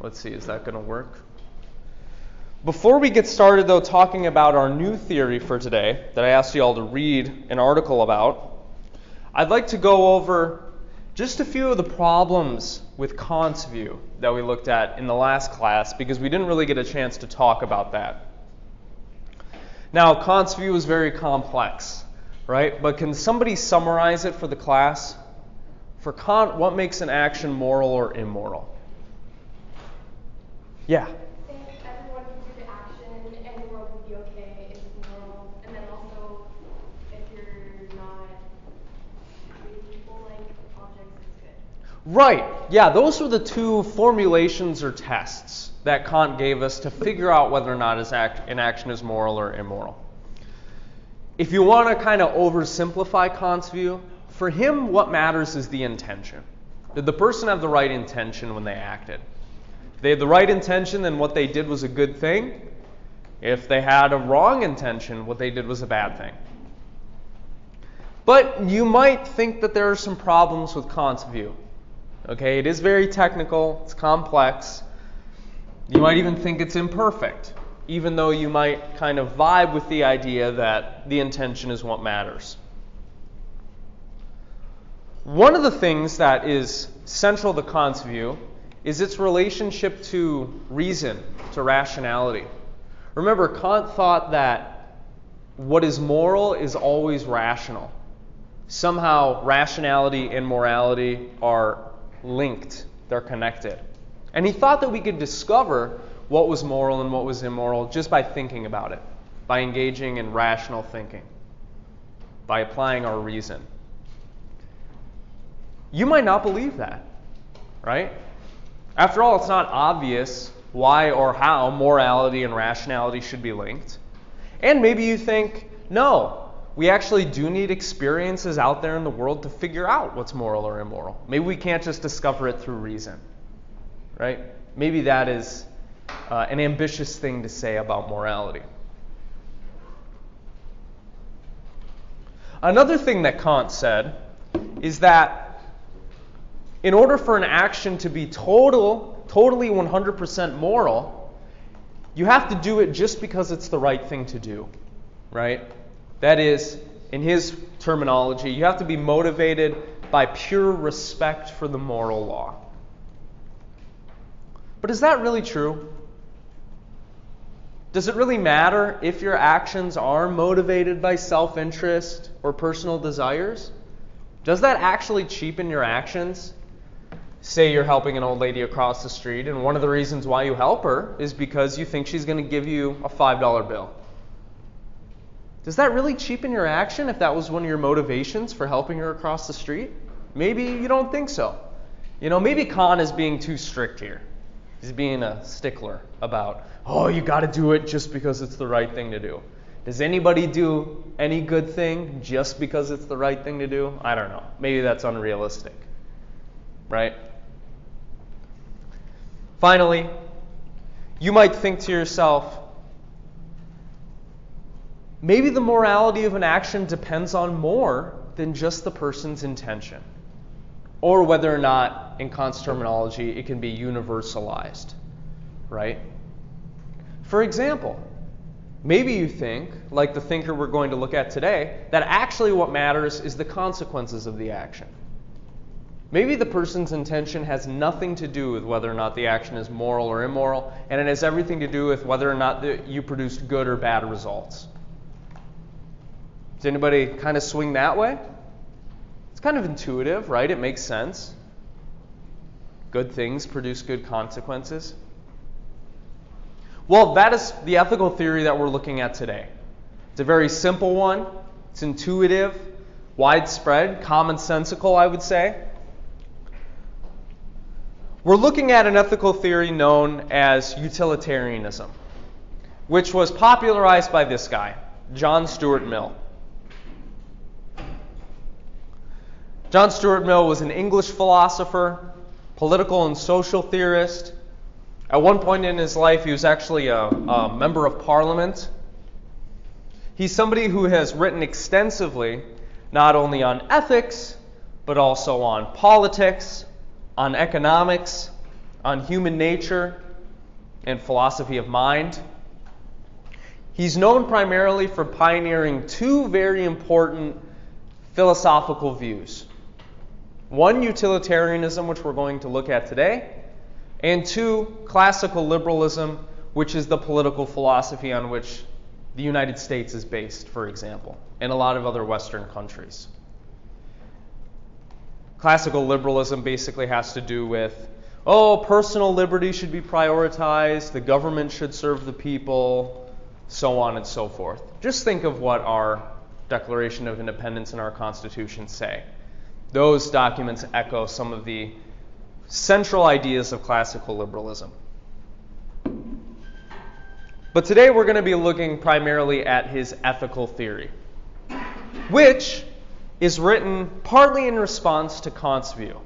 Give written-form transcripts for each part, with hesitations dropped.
Let's see, is that going to work? Before we get started, though, talking about our new theory for today that I asked you all to read an article about, I'd like to go over just a few of the problems with Kant's view that we looked at in the last class, because we didn't really get a chance to talk about that. Now, Kant's view is very complex, right? But can somebody summarize it for the class? For Kant, what makes an action moral or immoral? Yeah. Right. Yeah, those were the two formulations or tests that Kant gave us to figure out whether or not an action is moral or immoral. If you want to kind of oversimplify Kant's view, for him what matters is the intention. Did the person have the right intention when they acted? If they had the right intention, then what they did was a good thing. If they had a wrong intention, what they did was a bad thing. But you might think that there are some problems with Kant's view. Okay, it is very technical, it's complex. You might even think it's imperfect, even though you might kind of vibe with the idea that the intention is what matters. One of the things that is central to Kant's view is its relationship to reason, to rationality. Remember, Kant thought that what is moral is always rational. Somehow, rationality and morality are linked, they're connected. And he thought that we could discover what was moral and what was immoral just by thinking about it, by engaging in rational thinking, by applying our reason. You might not believe that, right? After all, it's not obvious why or how morality and rationality should be linked. And maybe you think, no, we actually do need experiences out there in the world to figure out what's moral or immoral. Maybe we can't just discover it through reason, right? Maybe that is an ambitious thing to say about morality. Another thing that Kant said is that in order for an action to be totally 100% moral, you have to do it just because it's the right thing to do, right? That is, in his terminology, you have to be motivated by pure respect for the moral law. But is that really true? Does it really matter if your actions are motivated by self-interest or personal desires? Does that actually cheapen your actions? Say you're helping an old lady across the street, and one of the reasons why you help her is because you think she's going to give you a $5 bill. Does that really cheapen your action if that was one of your motivations for helping her across the street? Maybe you don't think so. Maybe Kant is being too strict here. He's being a stickler about, you got to do it just because it's the right thing to do. Does anybody do any good thing just because it's the right thing to do? I don't know. Maybe that's unrealistic, right? Finally, you might think to yourself, maybe the morality of an action depends on more than just the person's intention, or whether or not, in Kant's terminology, it can be universalized, right? For example, maybe you think, like the thinker we're going to look at today, that actually what matters is the consequences of the action. Maybe the person's intention has nothing to do with whether or not the action is moral or immoral, and it has everything to do with whether or not you produced good or bad results. Does anybody kind of swing that way? It's kind of intuitive, right? It makes sense. Good things produce good consequences. Well, that is the ethical theory that we're looking at today. It's a very simple one. It's intuitive, widespread, commonsensical, I would say. We're looking at an ethical theory known as utilitarianism, which was popularized by this guy, John Stuart Mill. John Stuart Mill was an English philosopher, political and social theorist. At one point in his life, he was actually a member of Parliament. He's somebody who has written extensively, not only on ethics, but also on politics, on economics, on human nature and philosophy of mind. He's known primarily for pioneering two very important philosophical views. One, utilitarianism, which we're going to look at today, and two, classical liberalism, which is the political philosophy on which the United States is based, for example, and a lot of other Western countries. Classical liberalism basically has to do with, personal liberty should be prioritized, the government should serve the people, so on and so forth. Just think of what our Declaration of Independence and our Constitution say. Those documents echo some of the central ideas of classical liberalism. But today we're going to be looking primarily at his ethical theory, which is written partly in response to Kant's view.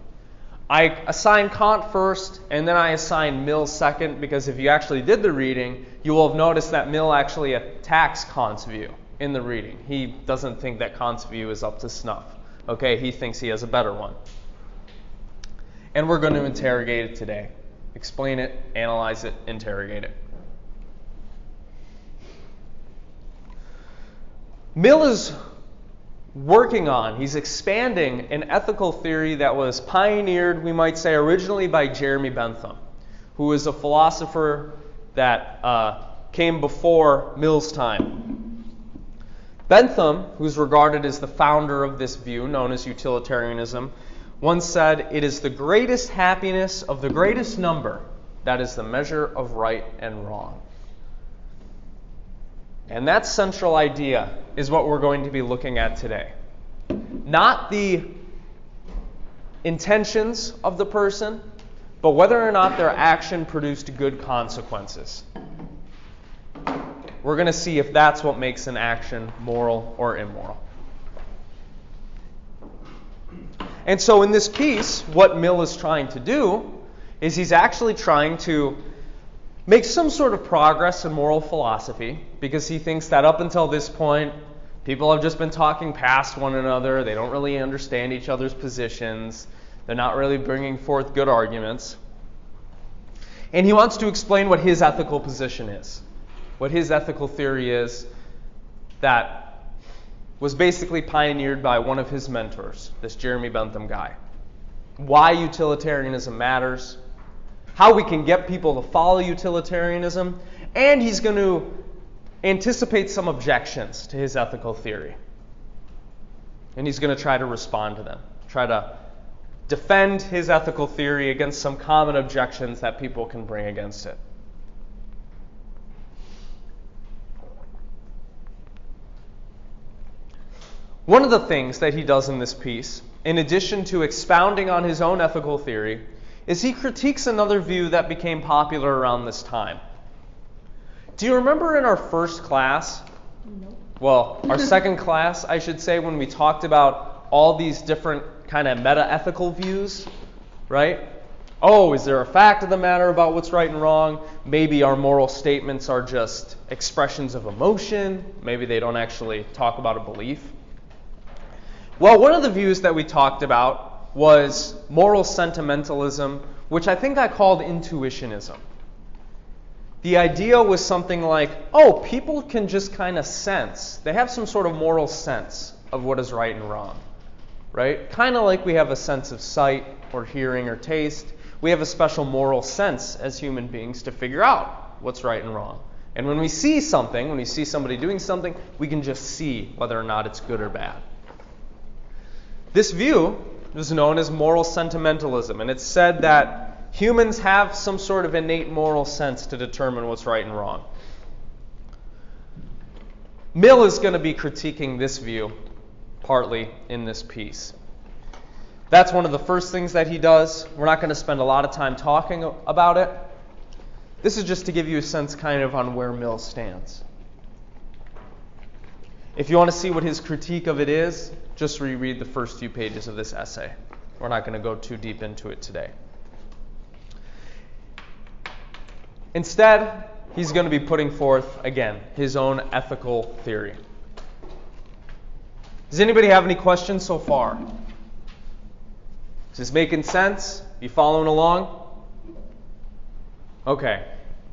I assign Kant first, and then I assign Mill second, because if you actually did the reading, you will have noticed that Mill actually attacks Kant's view in the reading. He doesn't think that Kant's view is up to snuff. Okay, he thinks he has a better one. And we're going to interrogate it today. Explain it, analyze it, interrogate it. Mill is he's expanding an ethical theory that was pioneered, we might say, originally by Jeremy Bentham, who is a philosopher that came before Mill's time. Bentham, who's regarded as the founder of this view, known as utilitarianism, once said, "It is the greatest happiness of the greatest number that is the measure of right and wrong." And that central idea is what we're going to be looking at today. Not the intentions of the person, but whether or not their action produced good consequences. We're going to see if that's what makes an action moral or immoral. And so in this piece, what Mill is trying to do is he's actually trying to make some sort of progress in moral philosophy, because he thinks that up until this point, people have just been talking past one another. They don't really understand each other's positions. They're not really bringing forth good arguments. And he wants to explain what his ethical position is, what his ethical theory is that was basically pioneered by one of his mentors, this Jeremy Bentham guy. Why utilitarianism matters, how we can get people to follow utilitarianism, and he's going to anticipate some objections to his ethical theory. And he's going to try to respond to them, try to defend his ethical theory against some common objections that people can bring against it. One of the things that he does in this piece, in addition to expounding on his own ethical theory, is he critiques another view that became popular around this time. Do you remember in our first class, well, our second class, I should say, when we talked about all these different kind of metaethical views, right? Is there a fact of the matter about what's right and wrong? Maybe our moral statements are just expressions of emotion. Maybe they don't actually talk about a belief. Well, one of the views that we talked about was moral sentimentalism, which I think I called intuitionism. The idea was something like, people can just kind of sense. They have some sort of moral sense of what is right and wrong, right? Kind of like we have a sense of sight or hearing or taste. We have a special moral sense as human beings to figure out what's right and wrong. And when we see something, when we see somebody doing something, we can just see whether or not it's good or bad. This view is known as moral sentimentalism, and it's said that humans have some sort of innate moral sense to determine what's right and wrong. Mill is going to be critiquing this view partly in this piece. That's one of the first things that he does. We're not going to spend a lot of time talking about it. This is just to give you a sense kind of on where Mill stands. If you want to see what his critique of it is, just reread the first few pages of this essay. We're not going to go too deep into it today. Instead, he's going to be putting forth, again, his own ethical theory. Does anybody have any questions so far? Is this making sense? You following along? Okay.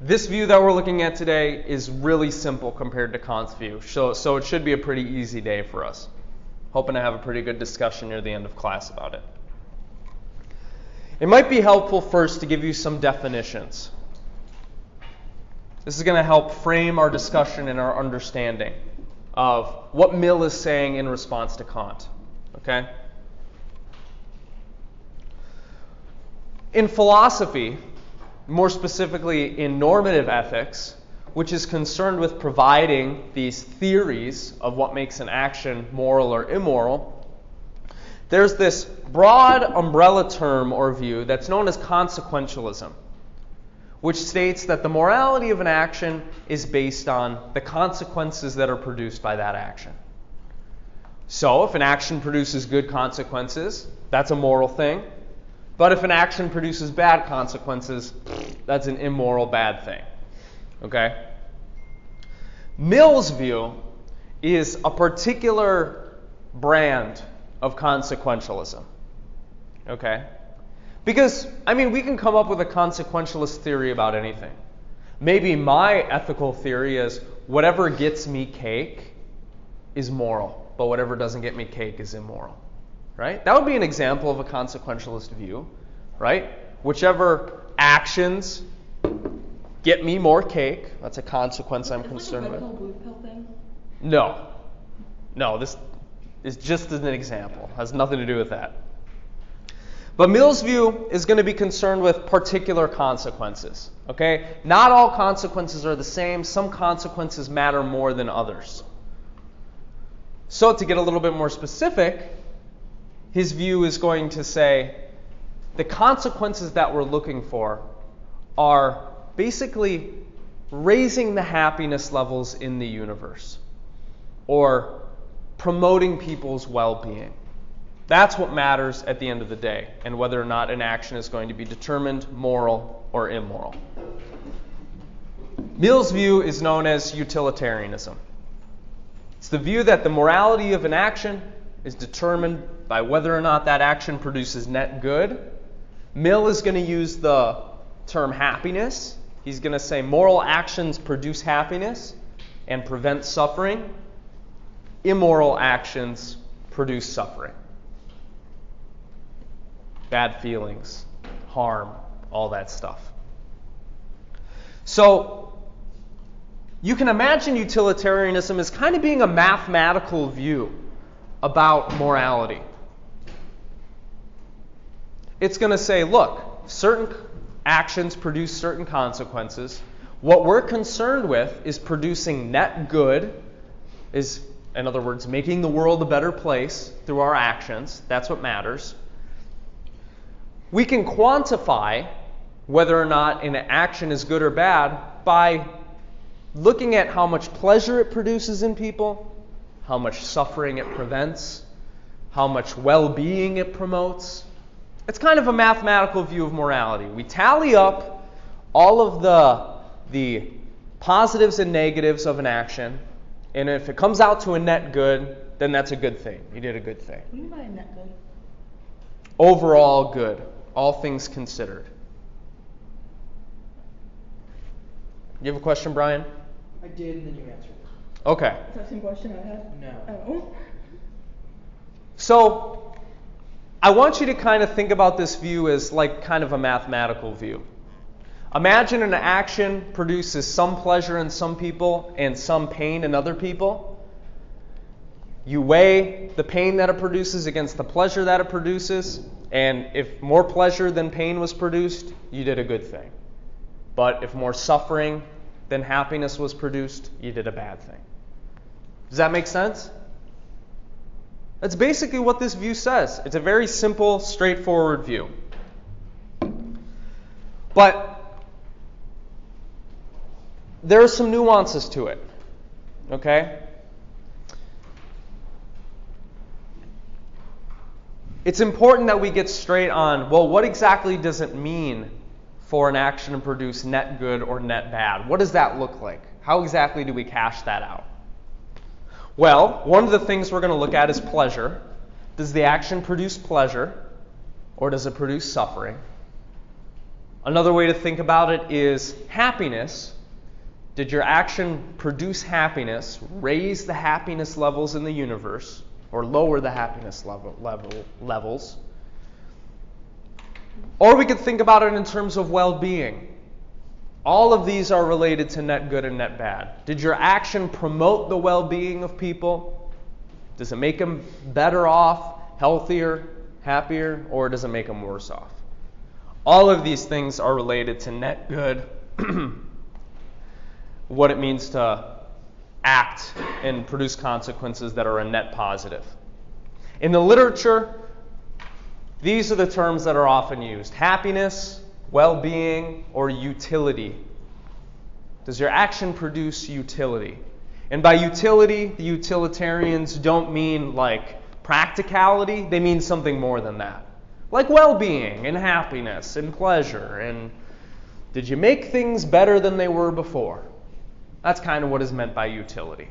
This view that we're looking at today is really simple compared to Kant's view, so it should be a pretty easy day for us. Hoping to have a pretty good discussion near the end of class about it. It might be helpful first to give you some definitions. This is going to help frame our discussion and our understanding of what Mill is saying in response to Kant. Okay? In philosophy, more specifically in normative ethics, which is concerned with providing these theories of what makes an action moral or immoral, there's this broad umbrella term or view that's known as consequentialism, which states that the morality of an action is based on the consequences that are produced by that action. So if an action produces good consequences, that's a moral thing. But if an action produces bad consequences, that's an immoral bad thing. Okay? Mill's view is a particular brand of consequentialism. Okay? Because, we can come up with a consequentialist theory about anything. Maybe my ethical theory is whatever gets me cake is moral, but whatever doesn't get me cake is immoral. Right? That would be an example of a consequentialist view, right? Whichever actions get me more cake, that's a consequence I'm concerned with. Is it like a red pill, blue pill thing? No, this is just an example. It has nothing to do with that. But Mill's view is going to be concerned with particular consequences. Okay? Not all consequences are the same. Some consequences matter more than others. So to get a little bit more specific, his view is going to say the consequences that we're looking for are basically raising the happiness levels in the universe or promoting people's well-being. That's what matters at the end of the day, and whether or not an action is going to be determined moral or immoral. Mill's view is known as utilitarianism. It's the view that the morality of an action is determined by whether or not that action produces net good. Mill is going to use the term happiness. He's going to say moral actions produce happiness and prevent suffering. Immoral actions produce suffering. Bad feelings, harm, all that stuff. So you can imagine utilitarianism as kind of being a mathematical view about morality. It's going to say, look, certain actions produce certain consequences. What we're concerned with is producing net good, is, in other words, making the world a better place through our actions. That's what matters. We can quantify whether or not an action is good or bad by looking at how much pleasure it produces in people, how much suffering it prevents, how much well-being it promotes. It's kind of a mathematical view of morality. We tally up all of the positives and negatives of an action, and if it comes out to a net good, then that's a good thing. You did a good thing. What do you mean by a net good? Overall good, all things considered. You have a question, Brian? I did, and then you answered it. Okay. Is that the same question I had? No. Oh. So, I want you to kind of think about this view as like kind of a mathematical view. Imagine an action produces some pleasure in some people and some pain in other people. You weigh the pain that it produces against the pleasure that it produces, and if more pleasure than pain was produced, you did a good thing. But if more suffering than happiness was produced, you did a bad thing. Does that make sense? That's basically what this view says. It's a very simple, straightforward view. But there are some nuances to it. Okay? It's important that we get straight on, well, what exactly does it mean for an action to produce net good or net bad? What does that look like? How exactly do we cash that out? Well, one of the things we're going to look at is pleasure. Does the action produce pleasure, or does it produce suffering? Another way to think about it is happiness. Did your action produce happiness, raise the happiness levels in the universe, or lower the happiness levels? Or we could think about it in terms of well-being. All of these are related to net good and net bad. Did your action promote the well-being of people? Does it make them better off, healthier, happier, or does it make them worse off? All of these things are related to net good, what it means to act and produce consequences that are a net positive. In the literature, these are the terms that are often used: happiness, well-being, or utility. Does your action produce utility? And by utility, the utilitarians don't mean like practicality. They mean something more than that. Like well-being and happiness and pleasure. And did you make things better than they were before? That's kind of what is meant by utility.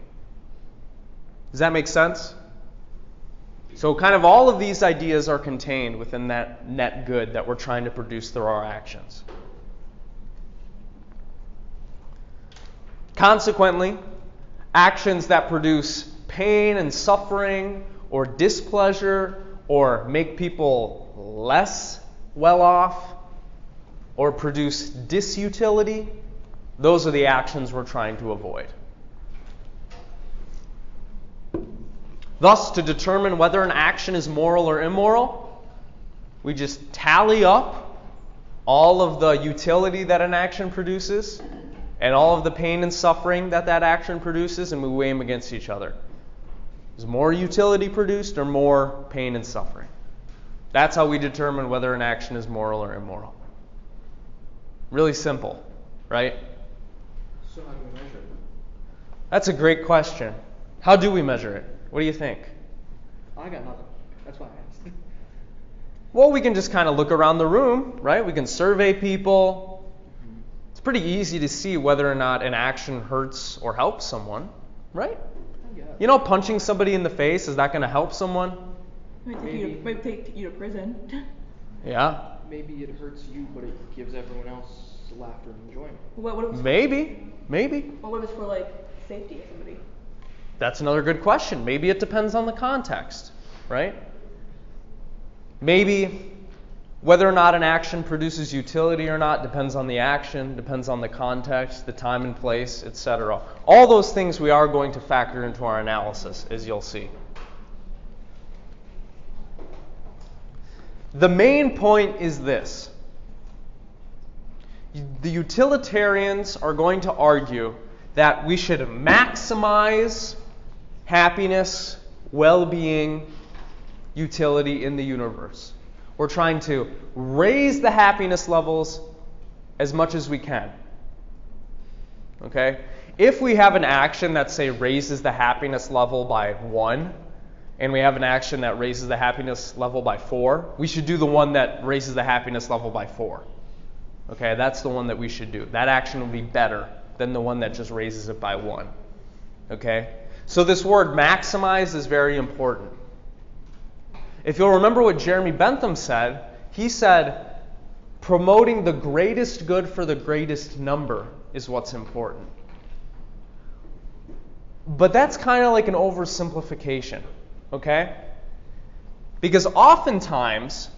Does that make sense? So kind of all of these ideas are contained within that net good that we're trying to produce through our actions. Consequently, actions that produce pain and suffering or displeasure or make people less well off or produce disutility, those are the actions we're trying to avoid. Thus, to determine whether an action is moral or immoral, we just tally up all of the utility that an action produces and all of the pain and suffering that that action produces, and we weigh them against each other. Is more utility produced or more pain and suffering? That's how we determine whether an action is moral or immoral. Really simple, right? So how do we measure it? That's a great question. How do we measure it? What do you think? I got nothing. That's why I asked. Well, we can just kind of look around the room, right? We can survey people. It's pretty easy to see whether or not an action hurts or helps someone, right? You know, punching somebody in the face, is that going to help someone? Might take you to prison. Yeah. Maybe it hurts you, but it gives everyone else laughter and enjoyment. What if it's Maybe. What if it's for like safety of somebody? That's another good question. Maybe it depends on the context, right? Maybe whether or not an action produces utility or not depends on the action, depends on the context, the time and place, etc. All those things we are going to factor into our analysis, as you'll see. The main point is this. The utilitarians are going to argue that we should maximize happiness, well-being, utility in the universe. We're trying to raise the happiness levels as much as we can. Okay? If we have an action that, say, raises the happiness level by 1, and we have an action that raises the happiness level by 4, we should do the one that raises the happiness level by 4. Okay? That's the one that we should do. That action will be better than the one that just raises it by 1. Okay? So this word maximize is very important. If you'll remember what Jeremy Bentham said, he said, promoting the greatest good for the greatest number is what's important. But that's kind of like an oversimplification, okay? Because oftentimes,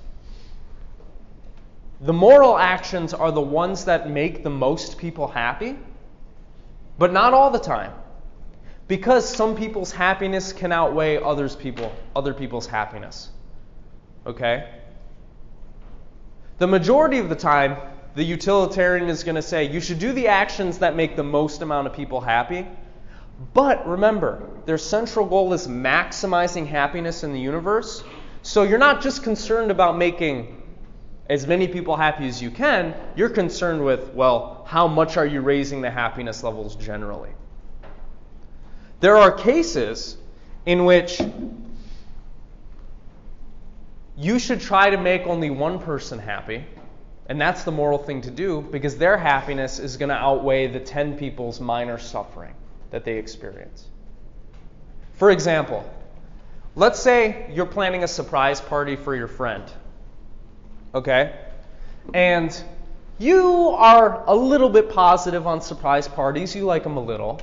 the moral actions are the ones that make the most people happy, but not all the time. Because some people's happiness can outweigh other people's happiness. Okay? The majority of the time, the utilitarian is going to say, you should do the actions that make the most amount of people happy. But remember, their central goal is maximizing happiness in the universe. So you're not just concerned about making as many people happy as you can. You're concerned with, well, how much are you raising the happiness levels generally? There are cases in which you should try to make only one person happy, and that's the moral thing to do because their happiness is going to outweigh the 10 people's minor suffering that they experience. For example, let's say you're planning a surprise party for your friend, okay? And you are a little bit positive on surprise parties. You like them a little.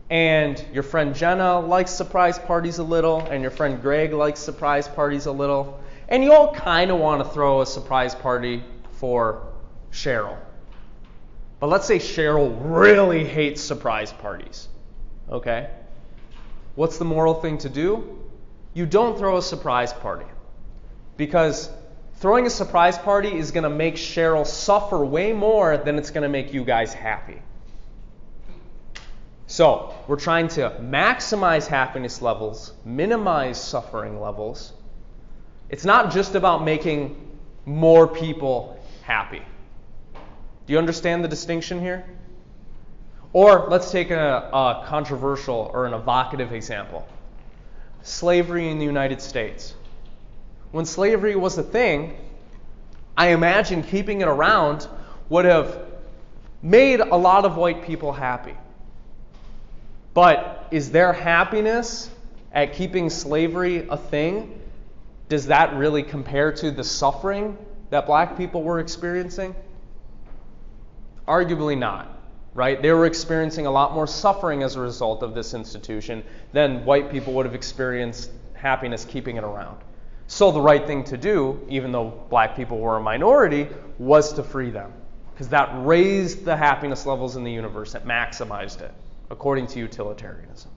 And your friend Jenna likes surprise parties a little. And your friend Greg likes surprise parties a little. And you all kind of want to throw a surprise party for Cheryl. But let's say Cheryl really hates surprise parties. Okay? What's the moral thing to do? You don't throw a surprise party. Because throwing a surprise party is going to make Cheryl suffer way more than it's going to make you guys happy. So, we're trying to maximize happiness levels, minimize suffering levels. It's not just about making more people happy. Do you understand the distinction here? Or let's take a controversial or an evocative example. Slavery in the United States. When slavery was a thing, I imagine keeping it around would have made a lot of white people happy. But is their happiness at keeping slavery a thing? Does that really compare to the suffering that black people were experiencing? Arguably not, right? They were experiencing a lot more suffering as a result of this institution than white people would have experienced happiness keeping it around. So the right thing to do, even though black people were a minority, was to free them. Because that raised the happiness levels in the universe. It maximized it, according to utilitarianism.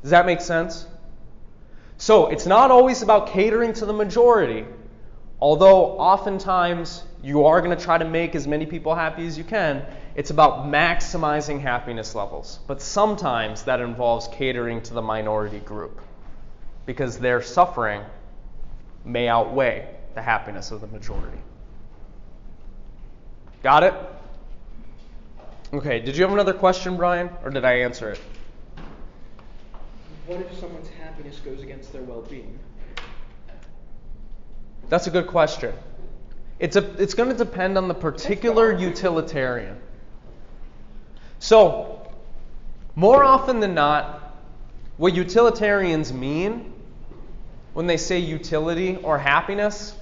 Does that make sense? So it's not always about catering to the majority, although oftentimes you are going to try to make as many people happy as you can. It's about maximizing happiness levels. But sometimes that involves catering to the minority group, because their suffering may outweigh the happiness of the majority. Got it? Okay, did you have another question, Brian, or did I answer it? What if someone's happiness goes against their well-being? That's a good question. It's going to depend on the particular utilitarian. So, more often than not, what utilitarians mean when they say utility or happiness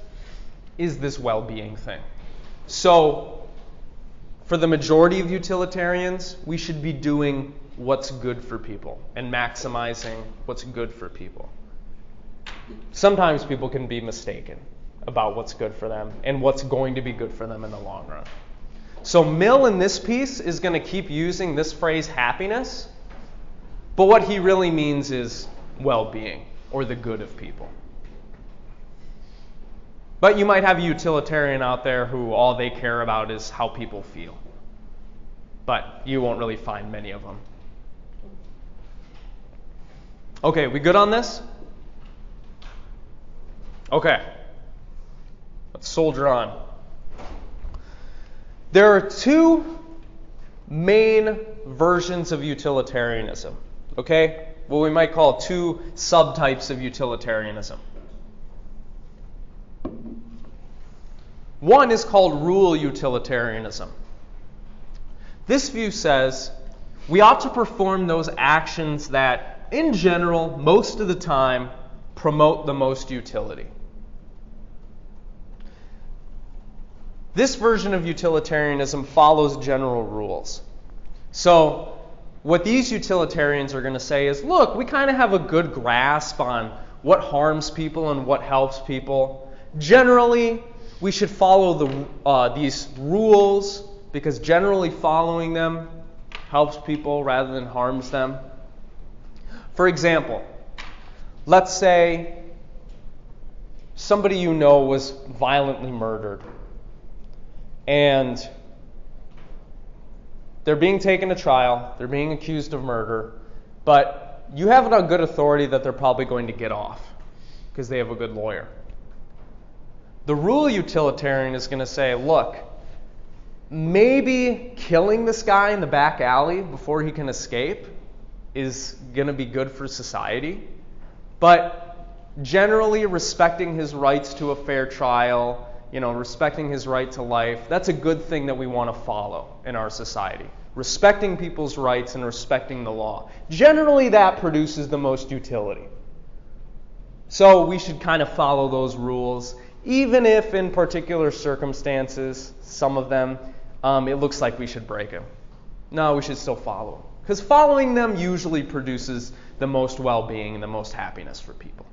is this well-being thing. So, for the majority of utilitarians, we should be doing what's good for people and maximizing what's good for people. Sometimes people can be mistaken about what's good for them and what's going to be good for them in the long run. So Mill in this piece is going to keep using this phrase happiness, but what he really means is well-being or the good of people. But you might have a utilitarian out there who all they care about is how people feel. But you won't really find many of them. Okay, we good on this? Okay. Let's soldier on. There are two main versions of utilitarianism. Okay? What we might call two subtypes of utilitarianism. One is called rule utilitarianism. This view says we ought to perform those actions that, in general, most of the time, promote the most utility. This version of utilitarianism follows general rules. So, what these utilitarians are going to say is, look, we kind of have a good grasp on what harms people and what helps people. Generally, we should follow these rules because generally following them helps people rather than harms them. For example, let's say somebody you know was violently murdered and they're being taken to trial, they're being accused of murder, but you have it on good authority that they're probably going to get off because they have a good lawyer. The rule utilitarian is going to say, look, maybe killing this guy in the back alley before he can escape is going to be good for society, but generally respecting his rights to a fair trial, respecting his right to life, that's a good thing that we want to follow in our society. Respecting people's rights and respecting the law. Generally, that produces the most utility. So we should kind of follow those rules, even if in particular circumstances, some of them, it looks like we should break them. No, we should still follow them. Because following them usually produces the most well-being and the most happiness for people.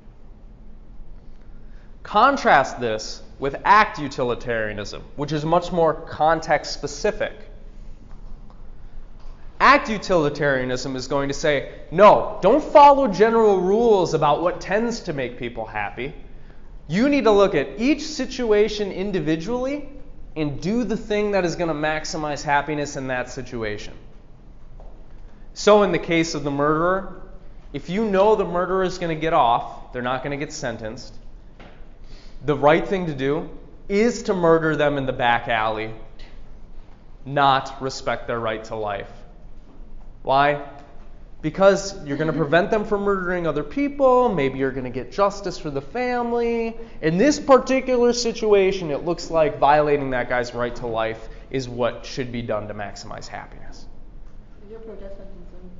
Contrast this with act utilitarianism, which is much more context-specific. Act utilitarianism is going to say, no, don't follow general rules about what tends to make people happy. You need to look at each situation individually and do the thing that is going to maximize happiness in that situation. So in the case of the murderer, if you know the murderer is going to get off, they're not going to get sentenced, the right thing to do is to murder them in the back alley, not respect their right to life. Why? Because you're going to prevent them from murdering other people. Maybe you're going to get justice for the family. In this particular situation, it looks like violating that guy's right to life is what should be done to maximize happiness. Did you pro-death sentence then?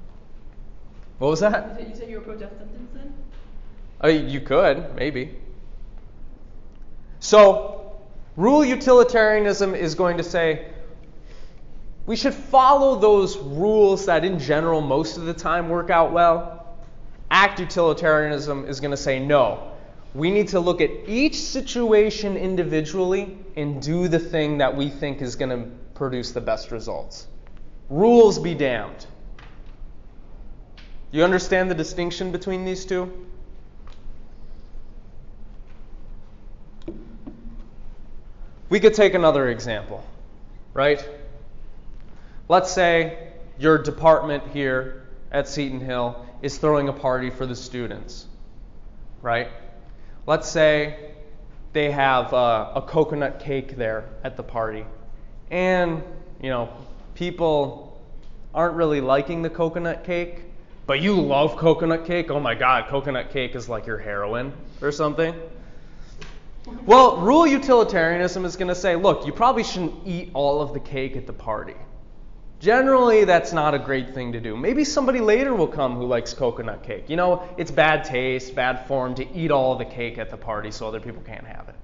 What was that? You said you were pro-death sentence then? You could, maybe. So, rule utilitarianism is going to say, we should follow those rules that in general most of the time work out well. Act utilitarianism is going to say no. We need to look at each situation individually and do the thing that we think is going to produce the best results. Rules be damned. You understand the distinction between these two? We could take another example, right? Let's say your department here at Seton Hill is throwing a party for the students, right? Let's say they have a coconut cake there at the party. And, people aren't really liking the coconut cake, but you love coconut cake. Oh my God, coconut cake is like your heroin or something. Well, rule utilitarianism is going to say, look, you probably shouldn't eat all of the cake at the party. Generally, that's not a great thing to do. Maybe somebody later will come who likes coconut cake. It's bad taste, bad form to eat all of the cake at the party so other people can't have it.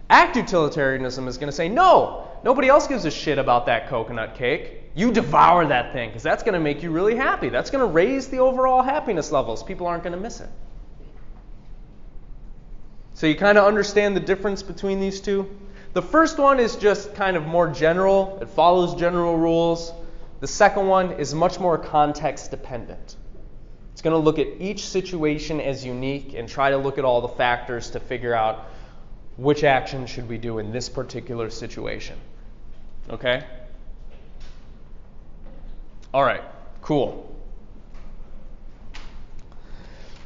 Act utilitarianism is going to say, no, nobody else gives a shit about that coconut cake. You devour that thing because that's going to make you really happy. That's going to raise the overall happiness levels. People aren't going to miss it. So you kind of understand the difference between these two? The first one is just kind of more general. It follows general rules. The second one is much more context dependent. It's going to look at each situation as unique and try to look at all the factors to figure out which action should we do in this particular situation. Okay? All right, cool.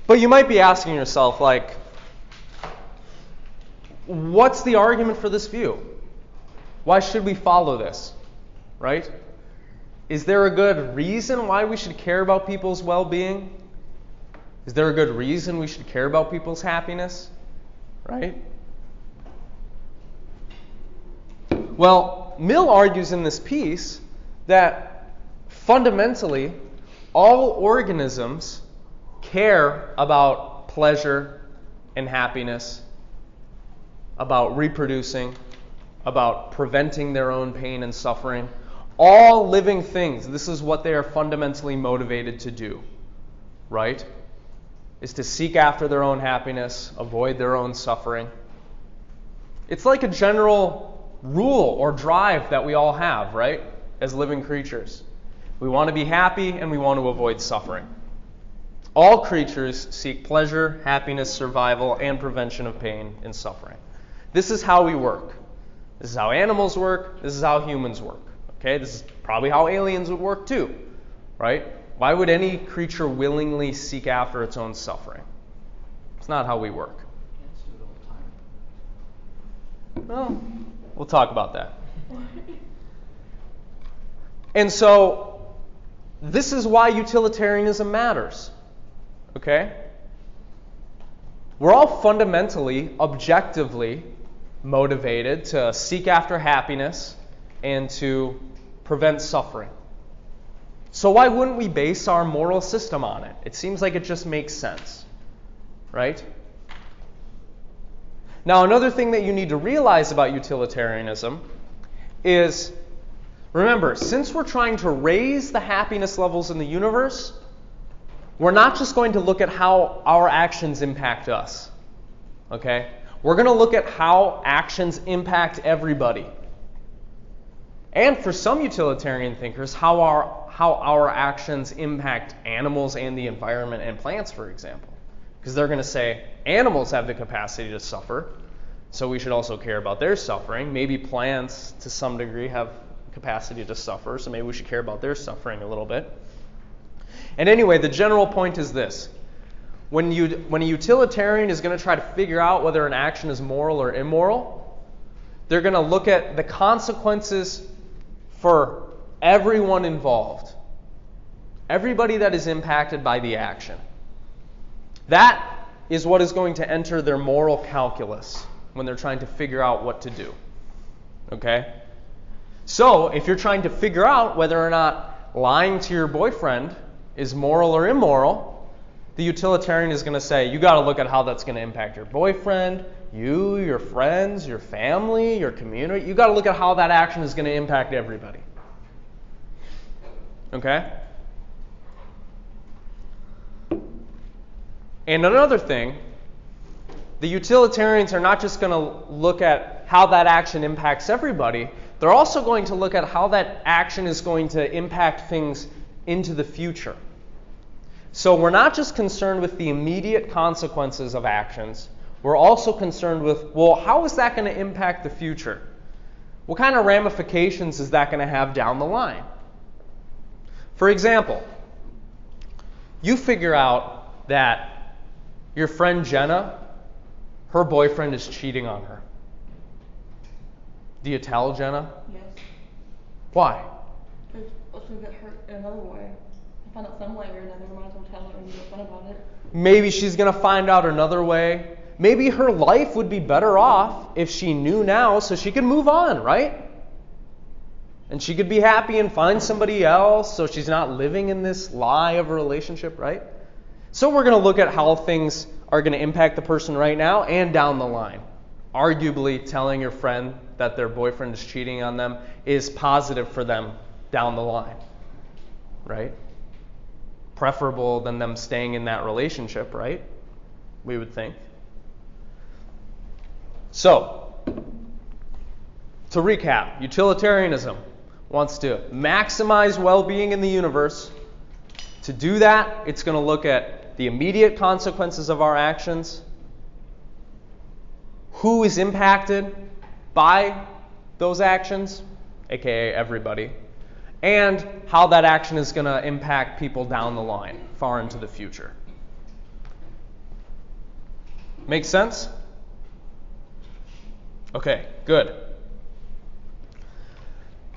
But you might be asking yourself, what's the argument for this view? Why should we follow this? Right? Is there a good reason why we should care about people's well-being? Is there a good reason we should care about people's happiness? Right? Well, Mill argues in this piece that fundamentally all organisms care about pleasure and happiness, about reproducing, about preventing their own pain and suffering. All living things, this is what they are fundamentally motivated to do, right? Is to seek after their own happiness, avoid their own suffering. It's like a general rule or drive that we all have, right? As living creatures. We want to be happy and we want to avoid suffering. All creatures seek pleasure, happiness, survival, and prevention of pain and suffering. This is how we work. This is how animals work. This is how humans work. Okay? This is probably how aliens would work too, right? Why would any creature willingly seek after its own suffering? It's not how we work. Well, we'll talk about that. And so, this is why utilitarianism matters. Okay? We're all fundamentally, objectively motivated to seek after happiness and to prevent suffering. So why wouldn't we base our moral system on it? It seems like it just makes sense, right? Now, another thing that you need to realize about utilitarianism is, remember, since we're trying to raise the happiness levels in the universe, we're not just going to look at how our actions impact us. Okay? We're going to look at how actions impact everybody. And for some utilitarian thinkers, how our actions impact animals and the environment and plants, for example. Because they're going to say animals have the capacity to suffer, so we should also care about their suffering. Maybe plants, to some degree, have capacity to suffer, so maybe we should care about their suffering a little bit. And anyway, the general point is this. When a utilitarian is going to try to figure out whether an action is moral or immoral, they're going to look at the consequences for everyone involved. Everybody that is impacted by the action. That is what is going to enter their moral calculus when they're trying to figure out what to do. Okay? So, if you're trying to figure out whether or not lying to your boyfriend is moral or immoral, the utilitarian is going to say, you got to look at how that's going to impact your boyfriend, you, your friends, your family, your community. You got to look at how that action is going to impact everybody. Okay? And another thing, the utilitarians are not just going to look at how that action impacts everybody, they're also going to look at how that action is going to impact things into the future. So we're not just concerned with the immediate consequences of actions, we're also concerned with, well, how is that going to impact the future? What kind of ramifications is that going to have down the line? For example, you figure out that your friend Jenna, her boyfriend is cheating on her. Do you tell Jenna? Yes. Why? Because she'll get hurt in another way. Find out some way or another, might as well tell her and be upfront about it. Maybe she's going to find out another way. Maybe her life would be better off if she knew now so she could move on, right? And she could be happy and find somebody else so she's not living in this lie of a relationship, right? So we're going to look at how things are going to impact the person right now and down the line. Arguably, telling your friend that their boyfriend is cheating on them is positive for them down the line, right? Preferable than them staying in that relationship, right? We would think. So, to recap, utilitarianism wants to maximize well-being in the universe. To do that, it's going to look at the immediate consequences of our actions, who is impacted by those actions, aka everybody, and how that action is going to impact people down the line, far into the future. Make sense? Okay, good.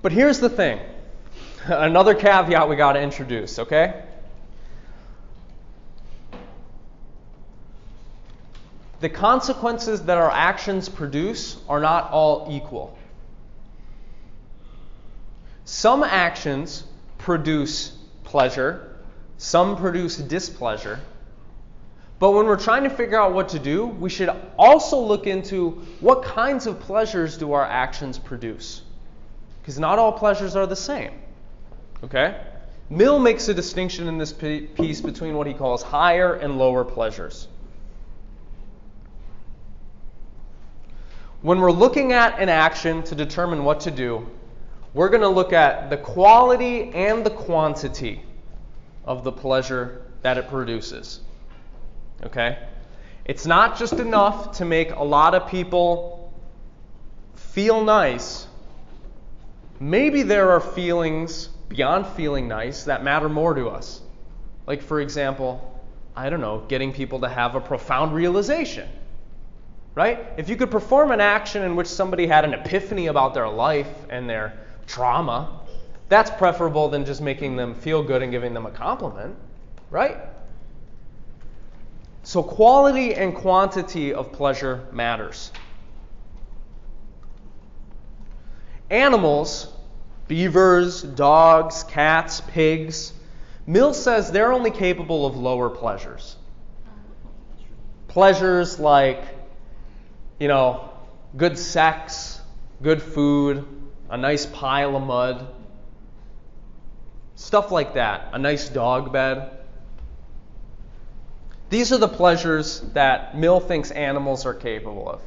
But here's the thing. Another caveat we got to introduce, okay? The consequences that our actions produce are not all equal. Some actions produce pleasure, some produce displeasure. But when we're trying to figure out what to do, we should also look into what kinds of pleasures do our actions produce. Because not all pleasures are the same. Okay? Mill makes a distinction in this piece between what he calls higher and lower pleasures. When we're looking at an action to determine what to do, we're going to look at the quality and the quantity of the pleasure that it produces. Okay? It's not just enough to make a lot of people feel nice. Maybe there are feelings beyond feeling nice that matter more to us. Like, for example, I don't know, getting people to have a profound realization. Right? If you could perform an action in which somebody had an epiphany about their life and their trauma, that's preferable than just making them feel good and giving them a compliment. Right? So quality and quantity of pleasure matters. Animals, beavers, dogs, cats, pigs, Mill says they're only capable of lower pleasures. Pleasures like good sex, good food, a nice pile of mud, stuff like that, a nice dog bed. These are the pleasures that Mill thinks animals are capable of.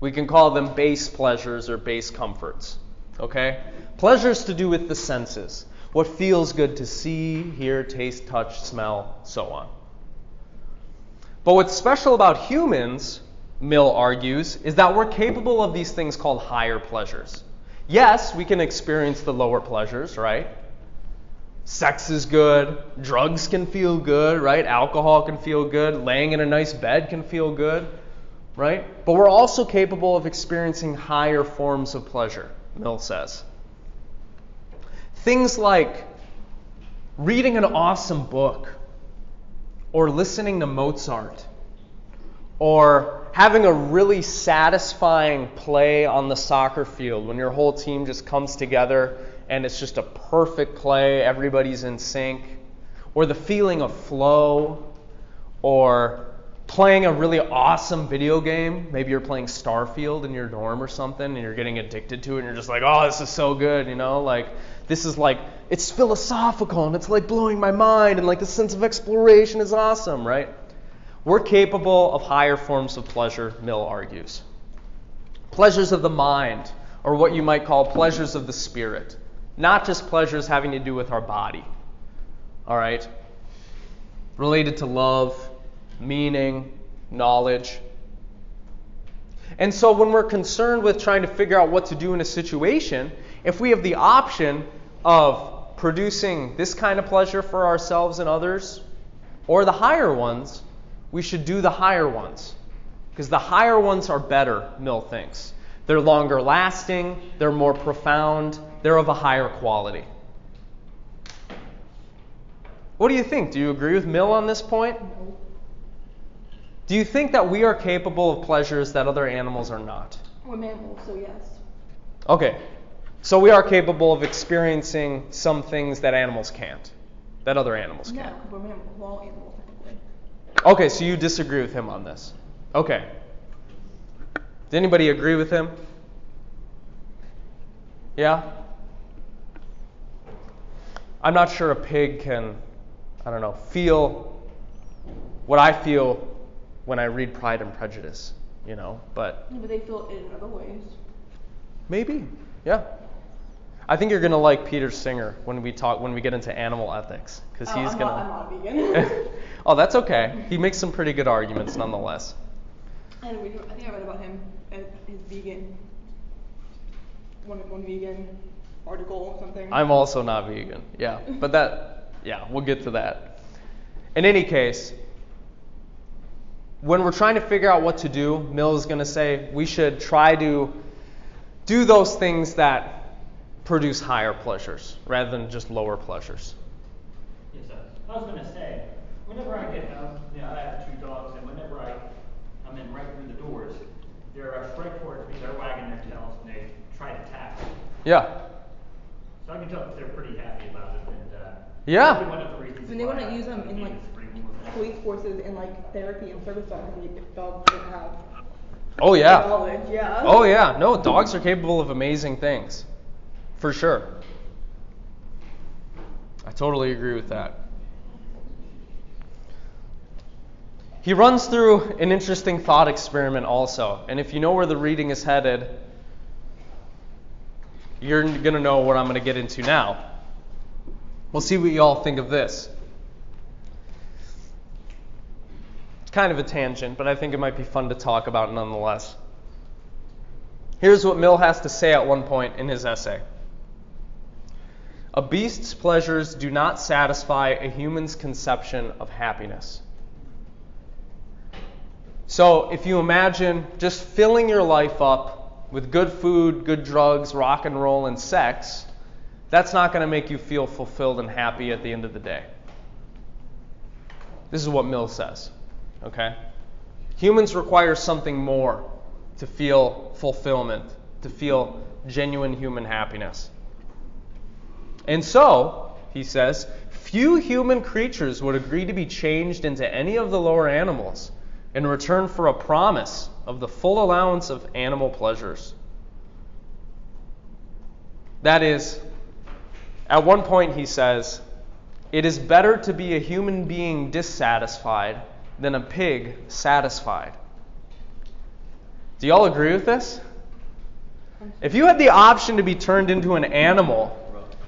We can call them base pleasures or base comforts. Okay? Pleasures to do with the senses. What feels good to see, hear, taste, touch, smell, so on. But what's special about humans, Mill argues, is that we're capable of these things called higher pleasures. Yes, we can experience the lower pleasures, right? Sex is good, drugs can feel good, right? Alcohol can feel good, laying in a nice bed can feel good, right? But we're also capable of experiencing higher forms of pleasure, Mill says. Things like reading an awesome book, or listening to Mozart, or having a really satisfying play on the soccer field when your whole team just comes together and it's just a perfect play, everybody's in sync, or the feeling of flow, or playing a really awesome video game. Maybe you're playing Starfield in your dorm or something and you're getting addicted to it and you're just like, oh, this is so good, this is it's philosophical and it's like blowing my mind and the sense of exploration is awesome, right? We're capable of higher forms of pleasure, Mill argues. Pleasures of the mind, or what you might call pleasures of the spirit. Not just pleasures having to do with our body. All right? Related to love, meaning, knowledge. And so when we're concerned with trying to figure out what to do in a situation, if we have the option of producing this kind of pleasure for ourselves and others, or the higher ones, we should do the higher ones. Because the higher ones are better, Mill thinks. They're longer lasting, they're more profound, they're of a higher quality. What do you think? Do you agree with Mill on this point? No. Do you think that we are capable of pleasures that other animals are not? We're mammals, so yes. Okay. So we are capable of experiencing some things that animals can't, that other animals No, can't. we're mammals. We're all animals, technically. Okay, so you disagree with him on this. Okay. Does anybody agree with him? Yeah? I'm not sure a pig can, feel what I feel when I read Pride and Prejudice, but... Yeah, but they feel it in other ways. Maybe, yeah. I think you're going to like Peter Singer when we get into animal ethics, because he's going to... I'm not a vegan. Oh, that's okay. He makes some pretty good arguments nonetheless. I think I read about him and his vegan, one vegan article or something. I'm also not vegan, yeah. But we'll get to that. In any case, when we're trying to figure out what to do, Mill is going to say we should try to do those things that produce higher pleasures rather than just lower pleasures. Yes, sir. I was going to say, whenever I get home, I have 2 dogs, and whenever I'm in right through the doors, they're straight towards me, they're wagging their tails, and they try to tap me. Yeah. So I can tell that they're pretty happy about it, and yeah. probably one of the reasons And they why want to I use them in being screaming with them. police forces and therapy and service dogs. Dogs don't have Oh yeah. knowledge. Yeah. Oh yeah. No, dogs are capable of amazing things. For sure. I totally agree with that. He runs through an interesting thought experiment also. And if you know where the reading is headed, you're going to know what I'm going to get into now. We'll see what you all think of this. It's kind of a tangent, but I think it might be fun to talk about nonetheless. Here's what Mill has to say at one point in his essay. A beast's pleasures do not satisfy a human's conception of happiness. So if you imagine just filling your life up with good food, good drugs, rock and roll, and sex, that's not going to make you feel fulfilled and happy at the end of the day. This is what Mill says. Okay? Humans require something more to feel fulfillment, to feel genuine human happiness. And so, he says, few human creatures would agree to be changed into any of the lower animals in return for a promise of the full allowance of animal pleasures. That is, at one point he says, it is better to be a human being dissatisfied than a pig satisfied. Do y'all agree with this? If you had the option to be turned into an animal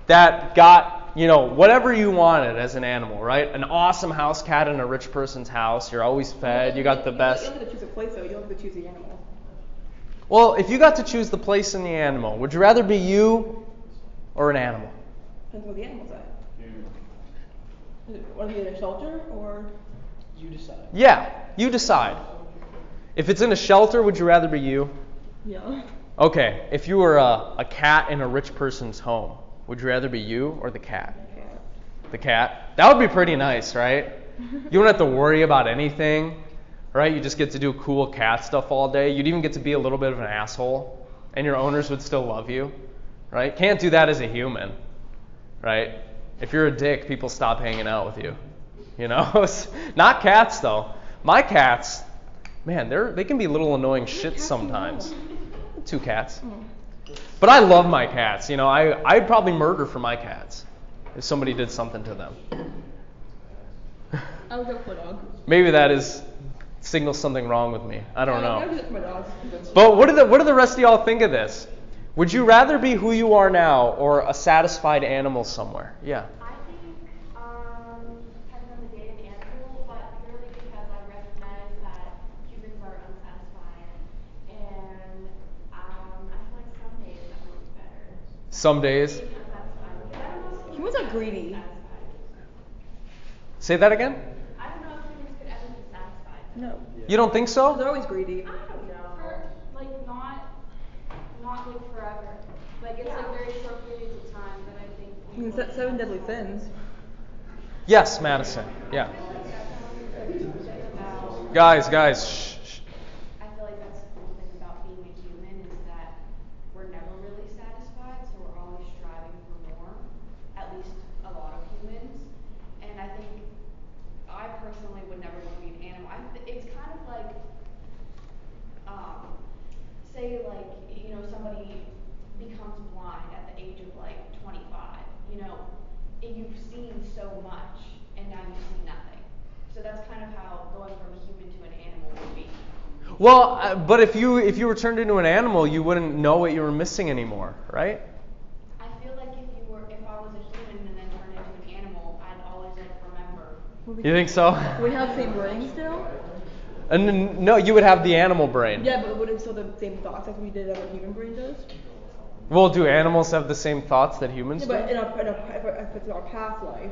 that got, whatever you wanted as an animal, right? An awesome house cat in a rich person's house. You're always fed. You got the best. You don't get to choose a place, though. You don't get to choose the animal. Well, if you got to choose the place in the animal, would you rather be you or an animal? Depends where the animal's at. Want to be in a shelter or? You decide. Yeah, you decide. If it's in a shelter, would you rather be you? Yeah. Okay, if you were a cat in a rich person's home, would you rather be you or the cat? Cat. The cat? That would be pretty nice, right? You don't have to worry about anything, right? You just get to do cool cat stuff all day. You'd even get to be a little bit of an asshole, and your owners would still love you, right? Can't do that as a human, right? If you're a dick, people stop hanging out with you. Not cats, though. My cats, man, they can be little annoying shits sometimes. 2 cats. But I love my cats. I'd probably murder for my cats if somebody did something to them. I would go for a dog. Maybe that signals something wrong with me. I don't I know. would do that for my dogs. But what do the rest of y'all think of this? Would you rather be who you are now or a satisfied animal somewhere? Yeah. I think depends on the day and the animal, but purely because I recognize that humans are unsatisfied, and I feel like some days that would be better. Some days. Being unsatisfied. I don't know if Humans are greedy. satisfied. Say that again? I don't know if humans could ever be satisfied. No. You don't think so? They're always greedy. I don't know. Not like forever. Like it's like very short periods of time that I think. I mean, 7 deadly sins. Yes, Madison. Yeah. Guys, shh. I feel like that's the cool thing about being a human is that we're never really satisfied, so we're always striving for more. At least a lot of humans. And I think I personally would never want to be an animal. It's kind of like, say like, somebody becomes blind at the age of like 25. And you've seen so much, and now you see nothing. So that's kind of how going from a human to an animal would be. Well, but if you were turned into an animal, you wouldn't know what you were missing anymore, right? I feel like if I was a human and then turned into an animal, I'd always remember. You think so? We have the same brain still? And no, you would have the animal brain. Yeah, but would it still the same thoughts as we did as a human brain does? Well, do animals have the same thoughts that humans Yeah, do? but if it's our past life.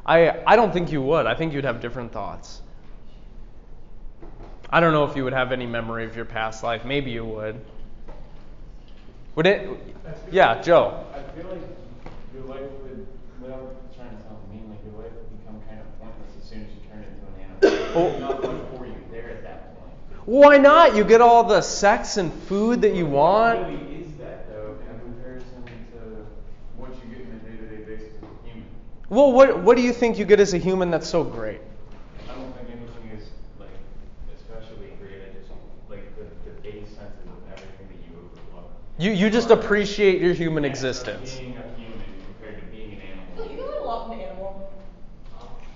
I don't think you would. I think you'd have different thoughts. I don't know if you would have any memory of your past life. Maybe you would. Would it? Yeah, Joe. I feel like your life would, without trying to sound mean, like your life would become kind of pointless as soon as you turn into an animal. There's not much for you there at that point. Why not? You get all the sex and food that you want. What really is that, though, in comparison to what you get on a day-to-day basis as a human? Well, what do you think you get as a human that's so great? I don't think anything is, like, especially great. I just, like, the base senses of everything that you overlook. You just appreciate your human existence. Being a human compared to being an So animal. you can learn a lot from an animal.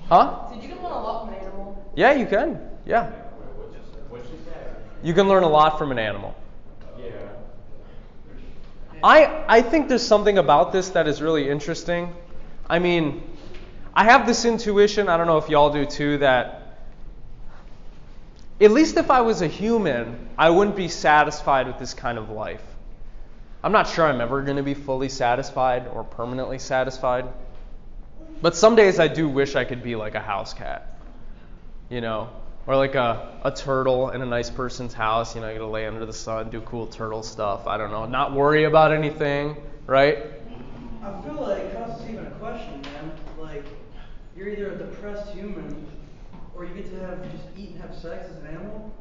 Huh? So you can learn a lot from an animal. Yeah, you can. Yeah. What's just that? You can learn a lot from an animal. Yeah. I think there's something about this that is really interesting. I mean, I have this intuition, I don't know if y'all do too, that at least if I was a human, I wouldn't be satisfied with this kind of life. I'm not sure I'm ever going to be fully satisfied or permanently satisfied. But some days I do wish I could be like a house cat, or like a turtle in a nice person's house. You get to lay under the sun, do cool turtle stuff. I don't know, not worry about anything, right? I feel like, how's this even a question, man? Like, you're either a depressed human, or you get to just eat and have sex as an animal.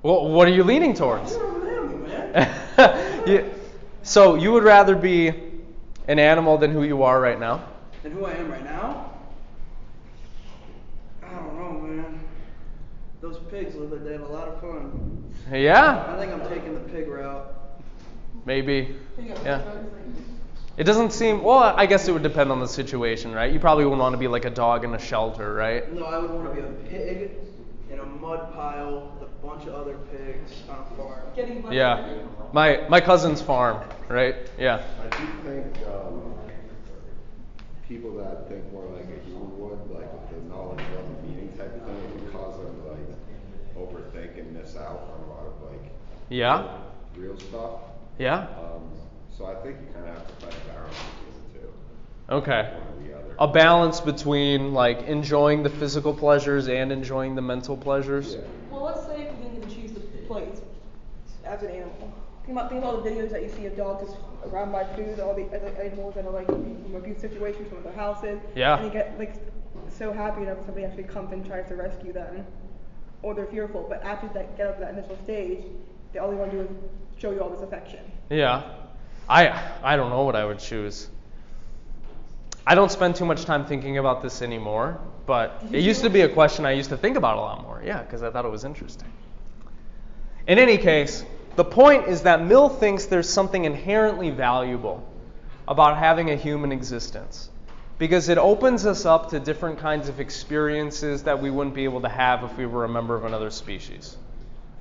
Well, what are you leaning towards? You're an animal, man. So you would rather be an animal than who you are right now? Than who I am right now? I don't know, man. Those pigs look like they have a lot of fun. Yeah, I think I'm taking the pig route. maybe. Here you go. Yeah. It doesn't seem, well, I guess it would depend on the situation, right? You probably wouldn't want to be like a dog in a shelter, right? No, I would want to be a pig in a mud pile with a bunch of other pigs on a farm. Getting money. Yeah. My cousin's farm, right? Yeah. I do think people that think more like a human would, like with the knowledge of the meaning type of thing, it can cause them to like overthink and miss out on a lot of like Yeah. real stuff. Yeah. So I think you kind of have to find a balance between the two. Okay. One or the other. A balance between like enjoying the physical pleasures and enjoying the mental pleasures. Yeah. Well, let's say if we didn't even choose the place as an animal. Think about all the videos that you see of dogs just around by food, all the other animals that are like from abuse situations from their houses. Yeah. And you get like so happy enough somebody actually comes and tries to rescue them, or they're fearful. But after that get up to that initial stage, they all they want to do is show you all this affection. Yeah. I don't know what I would choose. I don't spend too much time thinking about this anymore, but it used to be a question I used to think about a lot more. Yeah, because I thought it was interesting. In any case, the point is that Mill thinks there's something inherently valuable about having a human existence, because it opens us up to different kinds of experiences that we wouldn't be able to have if we were a member of another species.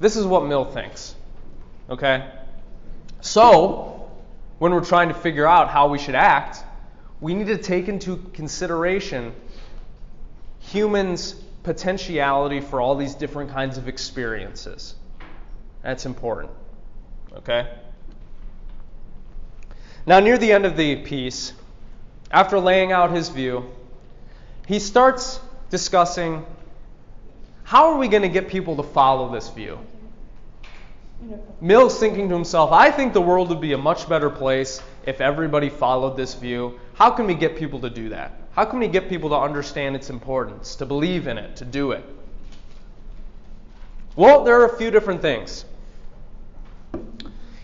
This is what Mill thinks. Okay? So, when we're trying to figure out how we should act, we need to take into consideration humans' potentiality for all these different kinds of experiences. That's important. Okay? Now, near the end of the piece, after laying out his view, he starts discussing how are we going to get people to follow this view? Mill's thinking to himself, I think the world would be a much better place if everybody followed this view. How can we get people to do that? How can we get people to understand its importance, to believe in it, to do it? Well, there are a few different things.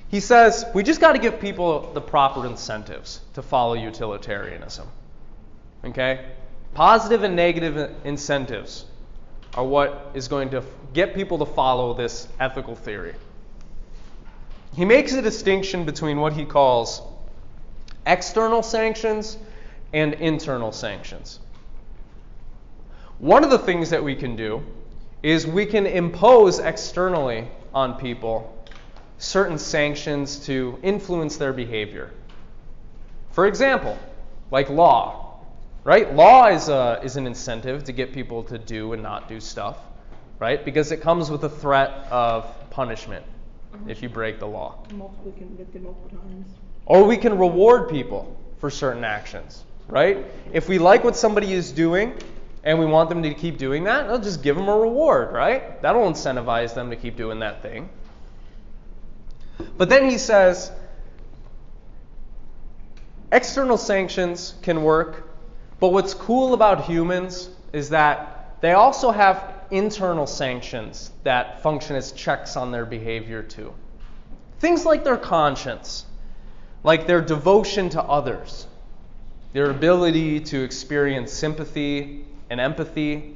He says, we just got to give people the proper incentives to follow utilitarianism. Okay? Positive and negative incentives are what is going to get people to follow this ethical theory. He makes a distinction between what he calls external sanctions and internal sanctions. One of the things that we can do is we can impose externally on people certain sanctions to influence their behavior. For example, like law, right? Law is an incentive to get people to do and not do stuff, right? Because it comes with a threat of punishment if you break the law. Multiple convicted multiple times. Or we can reward people for certain actions, right? If we like what somebody is doing and we want them to keep doing that, we'll just give them a reward, right? That'll incentivize them to keep doing that thing. But then he says, external sanctions can work, but what's cool about humans is that they also have internal sanctions that function as checks on their behavior too. Things like their conscience, like their devotion to others, their ability to experience sympathy and empathy,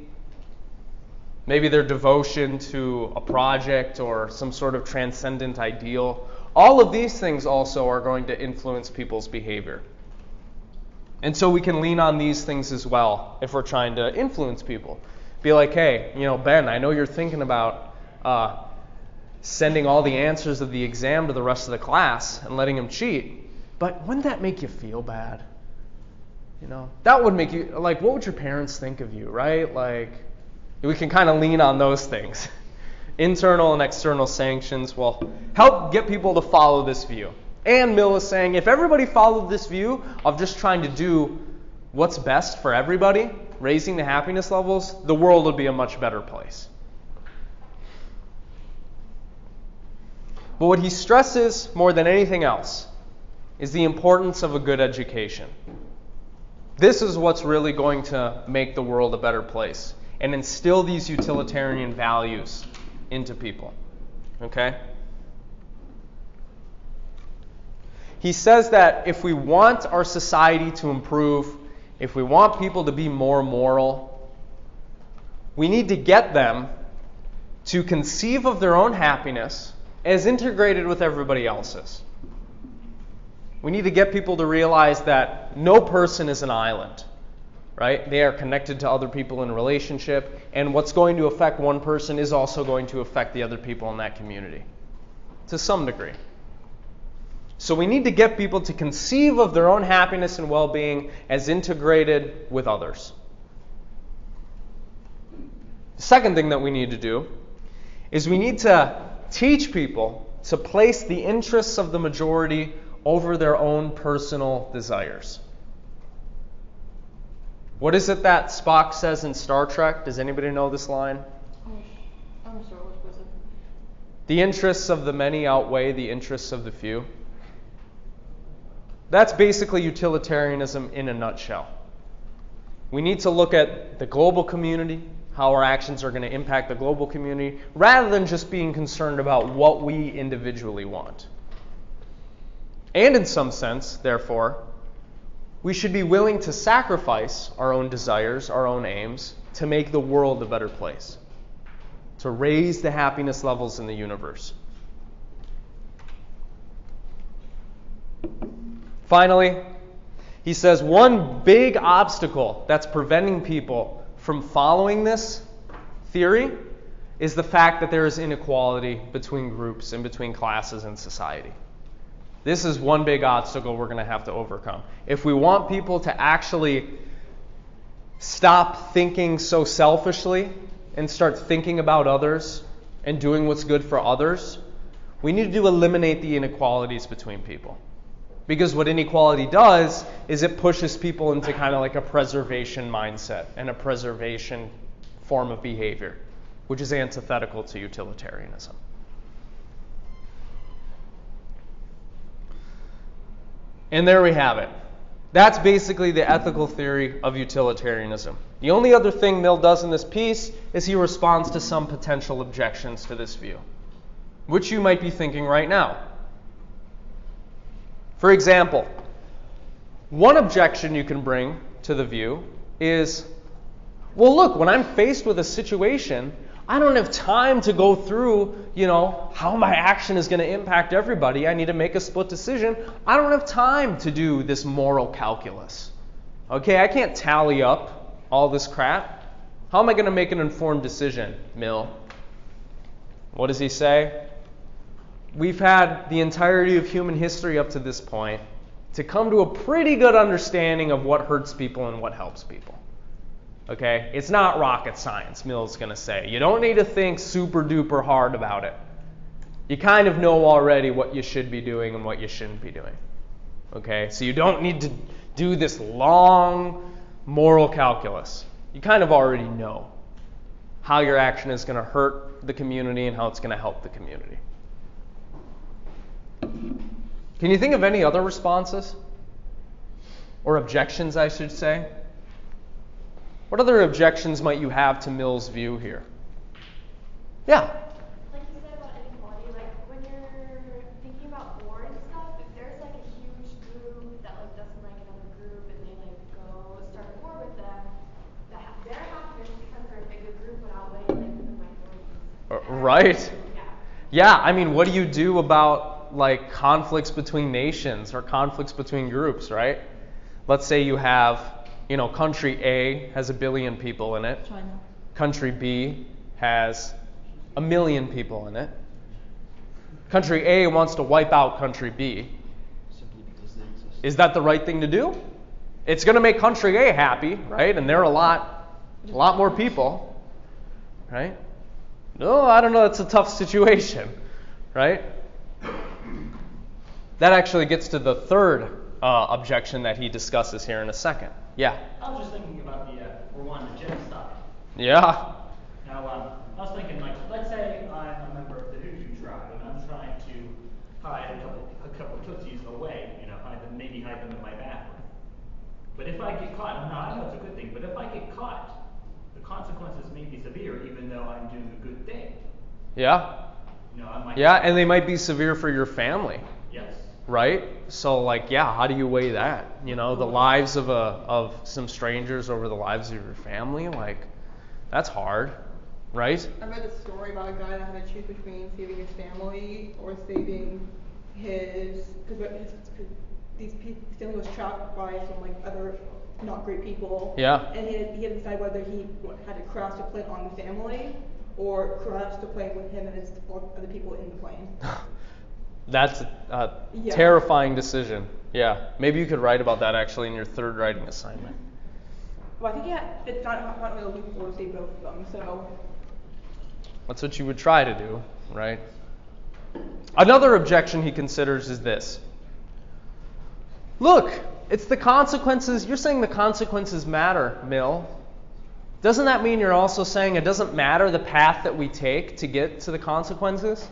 maybe their devotion to a project or some sort of transcendent ideal. All of these things also are going to influence people's behavior. And so we can lean on these things as well if we're trying to influence people. Be like, hey, Ben, I know you're thinking about sending all the answers of the exam to the rest of the class and letting them cheat, but wouldn't that make you feel bad? That would make you, like, what would your parents think of you, right? Like, we can kind of lean on those things. Internal and external sanctions will help get people to follow this view. And Mill is saying, if everybody followed this view of just trying to do what's best for everybody, raising the happiness levels, the world would be a much better place. But what he stresses more than anything else is the importance of a good education. This is what's really going to make the world a better place and instill these utilitarian values into people. Okay? He says that if we want our society to improve, if we want people to be more moral, we need to get them to conceive of their own happiness as integrated with everybody else's. We need to get people to realize that no person is an island, right? They are connected to other people in a relationship, and what's going to affect one person is also going to affect the other people in that community, to some degree. So we need to get people to conceive of their own happiness and well-being as integrated with others. The second thing that we need to do is we need to teach people to place the interests of the majority over their own personal desires. What is it that Spock says in Star Trek? Does anybody know this line? I'm sorry, what was it? The interests of the many outweigh the interests of the few. That's basically utilitarianism in a nutshell. We need to look at the global community, how our actions are going to impact the global community, rather than just being concerned about what we individually want. And in some sense, therefore, we should be willing to sacrifice our own desires, our own aims, to make the world a better place, to raise the happiness levels in the universe. Finally, he says one big obstacle that's preventing people from following this theory is the fact that there is inequality between groups and between classes in society. This is one big obstacle we're going to have to overcome. If we want people to actually stop thinking so selfishly and start thinking about others and doing what's good for others, we need to eliminate the inequalities between people. Because what inequality does is it pushes people into kind of like a preservation mindset and a preservation form of behavior, which is antithetical to utilitarianism. And there we have it. That's basically the ethical theory of utilitarianism. The only other thing Mill does in this piece is he responds to some potential objections to this view, which you might be thinking right now. For example, one objection you can bring to the view is, well, look, when I'm faced with a situation, I don't have time to go through, how my action is going to impact everybody. I need to make a split decision. I don't have time to do this moral calculus. Okay, I can't tally up all this crap. How am I going to make an informed decision, Mill? What does he say? We've had the entirety of human history up to this point to come to a pretty good understanding of what hurts people and what helps people. Okay? It's not rocket science, Mill's going to say. You don't need to think super duper hard about it. You kind of know already what you should be doing and what you shouldn't be doing. Okay? So you don't need to do this long moral calculus. You kind of already know how your action is going to hurt the community and how it's going to help the community. Can you think of any other responses? Or objections, I should say? What other objections might you have to Mill's view here? Yeah? Like you said about inequality, like when you're thinking about war and stuff, if there's like a huge group that like doesn't like another group and they like go start a war with them, their happiness because they're a bigger group would outweigh like the minorities. Right. Yeah. Yeah, I mean, what do you do about like conflicts between nations or conflicts between groups, right? Let's say you have, country A has 1 billion people in it. China. Country B has 1 million people in it. Country A wants to wipe out country B. Simply because they exist. Is that the right thing to do? It's going to make country A happy, right? And they're a lot more people, right? No, I don't know. It's a tough situation, right? That actually gets to the third objection that he discusses here in a second. Yeah? I was just thinking about the Rwanda genocide. Yeah. Now, I was thinking, like, let's say I'm a member of the Hutu tribe, and I'm trying to hide a couple of Tutsis away, maybe hide them in my bathroom. But if I get caught, I know it's a good thing, but if I get caught, the consequences may be severe, even though I'm doing a good thing. Yeah. I might. Yeah, and they might be severe for your family. Yes. Right? So, how do you weigh that? The lives of some strangers over the lives of your family? That's hard. right? I read a story about a guy that had to choose between saving his family or saving his, because his family was trapped by some like other not great people. Yeah. And he had to decide whether he had to crash the plane on the family or crash the plane with him and his other people in the plane. That's a terrifying decision. Yeah. Maybe you could write about that actually in your third writing assignment. Well, I think it's not really a loophole to save both of them, so. That's what you would try to do, right? Another objection he considers is this. Look, it's the consequences. You're saying the consequences matter, Mill. Doesn't that mean you're also saying it doesn't matter the path that we take to get to the consequences?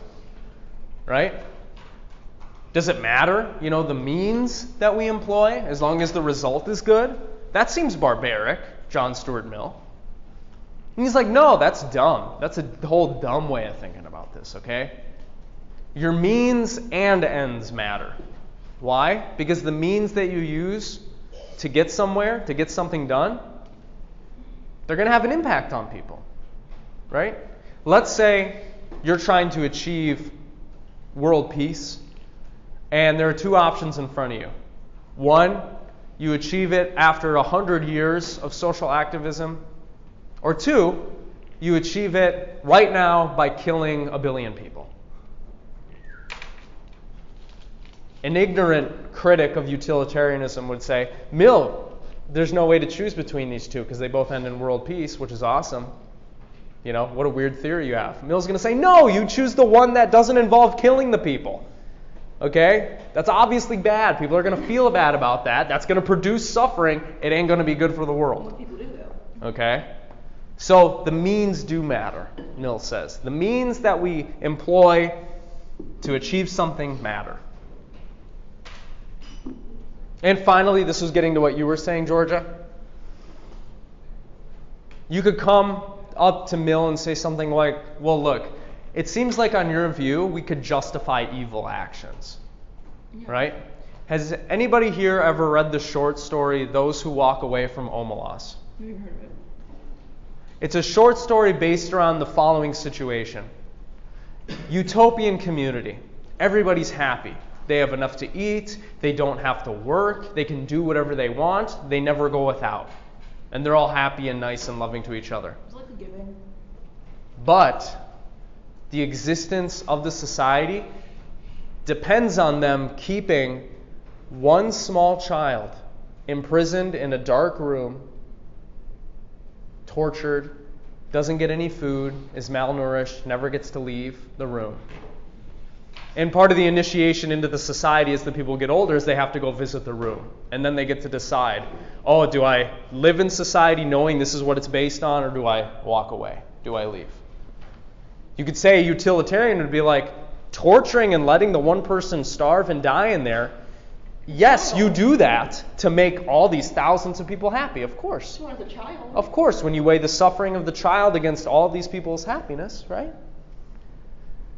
Right? Does it matter, the means that we employ as long as the result is good? That seems barbaric, John Stuart Mill. And he's like, no, that's dumb. That's a whole dumb way of thinking about this, okay? Your means and ends matter. Why? Because the means that you use to get somewhere, to get something done, they're going to have an impact on people, right? Let's say you're trying to achieve world peace, and there are two options in front of you. One, you achieve it after 100 years of social activism, or two, you achieve it right now by killing 1 billion people. An ignorant critic of utilitarianism would say, Mill, there's no way to choose between these two because they both end in world peace, which is awesome. What a weird theory you have. Mill's going to say, no, you choose the one that doesn't involve killing the people. Okay? That's obviously bad. People are going to feel bad about that. That's going to produce suffering. It ain't going to be good for the world. What people do, though. Okay? So the means do matter, Mill says. The means that we employ to achieve something matter. And finally, this was getting to what you were saying, Georgia. You could come up to Mill and say something like, well, look, it seems like on your view, we could justify evil actions. Yeah. Right? Has anybody here ever read the short story, Those Who Walk Away from Omelas? I've never heard of it. It's a short story based around the following situation. Utopian community. Everybody's happy. They have enough to eat. They don't have to work. They can do whatever they want. They never go without. And they're all happy and nice and loving to each other. It's like a giving. But the existence of the society depends on them keeping one small child imprisoned in a dark room, tortured, doesn't get any food, is malnourished, never gets to leave the room. And part of the initiation into the society as the people get older is they have to go visit the room. And then they get to decide, do I live in society knowing this is what it's based on, or do I walk away? Do I leave? You could say a utilitarian would be like, torturing and letting the one person starve and die in there, yes, you do that to make all these thousands of people happy, of course. She wants a child. Of course, when you weigh the suffering of the child against all of these people's happiness, right?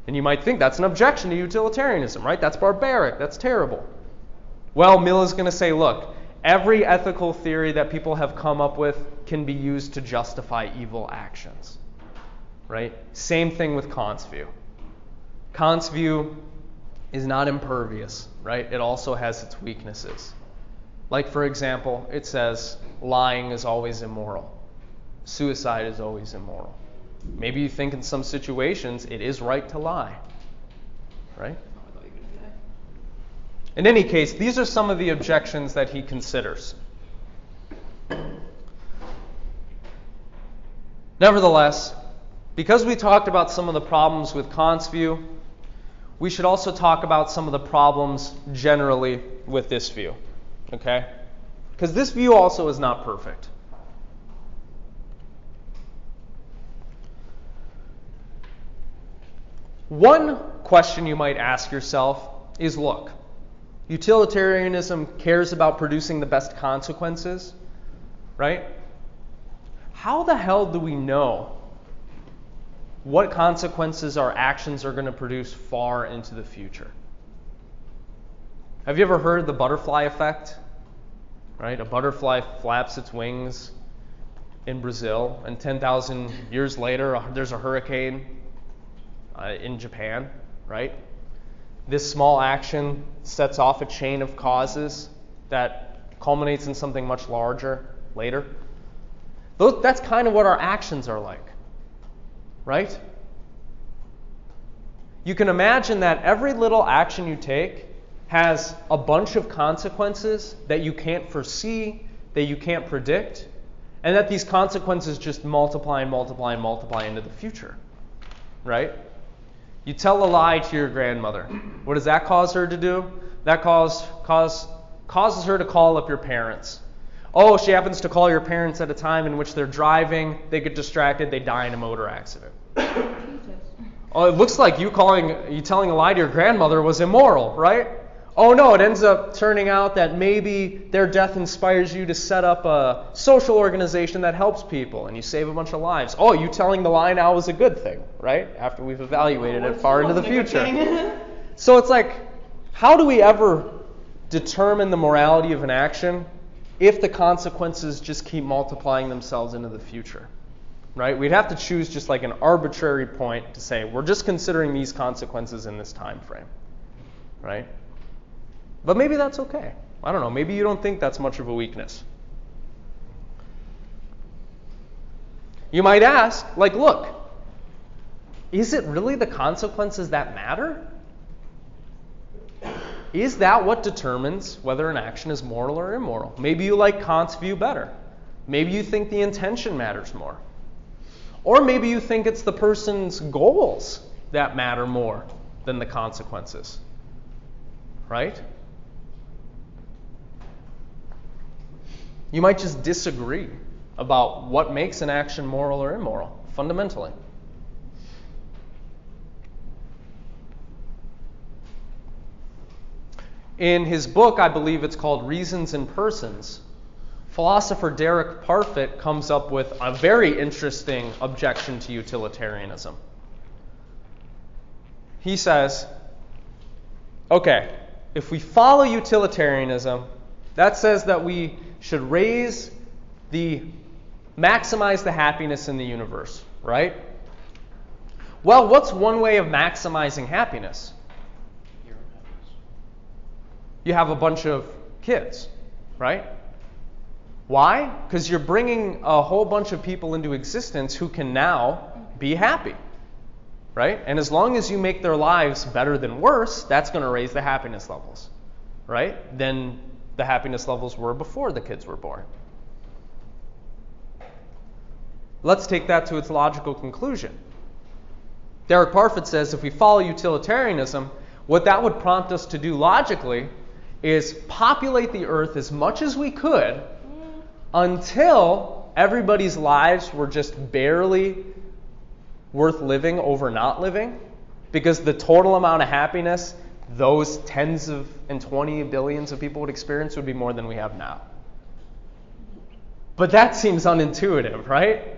And you might think that's an objection to utilitarianism, right? That's barbaric. That's terrible. Well, Mill is going to say, look, every ethical theory that people have come up with can be used to justify evil actions, right? Same thing with Kant's view. Kant's view is not impervious, right? It also has its weaknesses. Like, for example, it says lying is always immoral. Suicide is always immoral. Maybe you think in some situations it is right to lie, right? In any case, these are some of the objections that he considers. Nevertheless, because we talked about some of the problems with Kant's view, we should also talk about some of the problems generally with this view, okay? Because this view also is not perfect. One question you might ask yourself is, look, utilitarianism cares about producing the best consequences, right? How the hell do we know what consequences our actions are going to produce far into the future? Have you ever heard the butterfly effect? Right? A butterfly flaps its wings in Brazil, and 10,000 years later, there's a hurricane in Japan, right? This small action sets off a chain of causes that culminates in something much larger later. That's kind of what our actions are like, right? You can imagine that every little action you take has a bunch of consequences that you can't foresee, that you can't predict, and that these consequences just multiply and multiply and multiply into the future, right? You tell a lie to your grandmother. What does that cause her to do? That causes her to call up your parents. Oh, she happens to call your parents at a time in which they're driving, they get distracted, they die in a motor accident. Oh, it looks like you telling a lie to your grandmother was immoral, right? Oh no, it ends up turning out that maybe their death inspires you to set up a social organization that helps people and you save a bunch of lives. Oh, you telling the lie now is a good thing, right? After we've evaluated it far into the future. So it's like, how do we ever determine the morality of an action if the consequences just keep multiplying themselves into the future? Right? We'd have to choose just like an arbitrary point to say, we're just considering these consequences in this time frame. Right? But maybe that's okay. I don't know. Maybe you don't think that's much of a weakness. You might ask, like, look, is it really the consequences that matter? Is that what determines whether an action is moral or immoral? Maybe you like Kant's view better. Maybe you think the intention matters more. Or maybe you think it's the person's goals that matter more than the consequences. Right? You might just disagree about what makes an action moral or immoral, fundamentally. In his book, I believe it's called Reasons and Persons, philosopher Derek Parfit comes up with a very interesting objection to utilitarianism. He says, okay, if we follow utilitarianism, that says that we should maximize the happiness in the universe, right? Well, what's one way of maximizing happiness? You have a bunch of kids, right? Why? Because you're bringing a whole bunch of people into existence who can now be happy, right? And as long as you make their lives better than worse, that's going to raise the happiness levels, right? Than the happiness levels were before the kids were born. Let's take that to its logical conclusion. Derek Parfit says if we follow utilitarianism, what that would prompt us to do logically is populate the earth as much as we could until everybody's lives were just barely worth living over not living, because the total amount of happiness those tens of and 20 billions of people would experience would be more than we have now. But that seems unintuitive, right?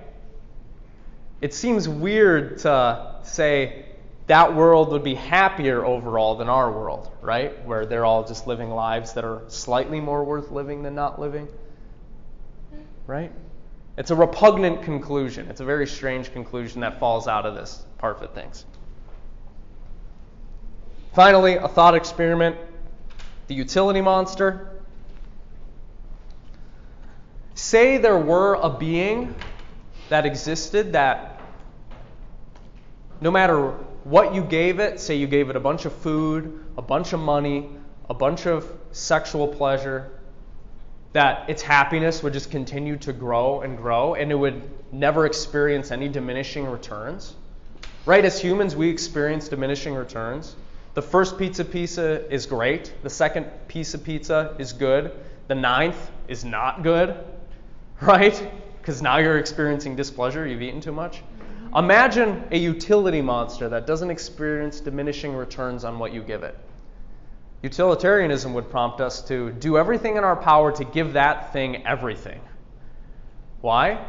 It seems weird to say that world would be happier overall than our world, right? Where they're all just living lives that are slightly more worth living than not living, right? It's a repugnant conclusion. It's a very strange conclusion that falls out of this, Parfit thinks. Finally, a thought experiment, the utility monster. Say there were a being that existed that no matter what you gave it, say you gave it a bunch of food, a bunch of money, a bunch of sexual pleasure, that its happiness would just continue to grow and it would never experience any diminishing returns. Right? As humans, we experience diminishing returns. The first pizza is great. The second piece of pizza is good. The ninth is not good, right? Because now you're experiencing displeasure. You've eaten too much. Imagine a utility monster that doesn't experience diminishing returns on what you give it. Utilitarianism would prompt us to do everything in our power to give that thing everything. Why?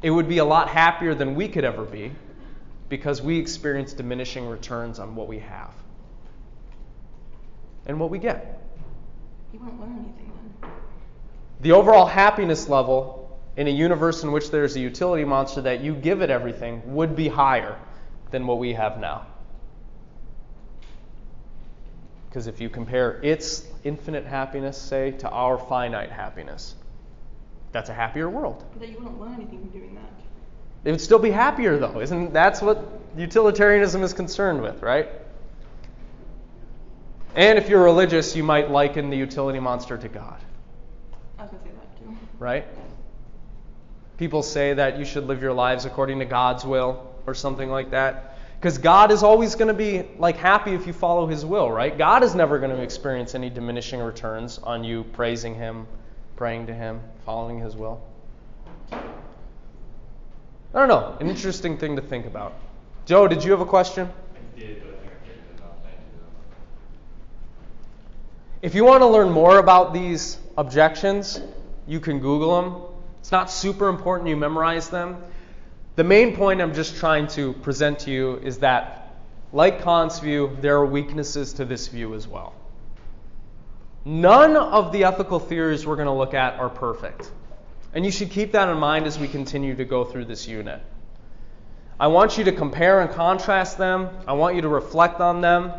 It would be a lot happier than we could ever be because we experience diminishing returns on what we have and what we get. You won't learn anything then. The overall happiness level in a universe in which there's a utility monster that you give it everything would be higher than what we have now. Because if you compare its infinite happiness, say, to our finite happiness, that's a happier world. But that you wouldn't learn anything from doing that. It would still be happier, though. That's what utilitarianism is concerned with, right? And if you're religious, you might liken the utility monster to God. I was going to say that too. Right? People say that you should live your lives according to God's will or something like that. Because God is always going to be happy if you follow His will, right? God is never going to experience any diminishing returns on you praising Him, praying to Him, following His will. I don't know. An interesting thing to think about. Joe, did you have a question? I did, but I think I figured it out. Thank you. If you want to learn more about these objections, you can Google them. It's not super important you memorize them. The main point I'm just trying to present to you is that, like Kant's view, there are weaknesses to this view as well. None of the ethical theories we're going to look at are perfect. And you should keep that in mind as we continue to go through this unit. I want you to compare and contrast them. I want you to reflect on them.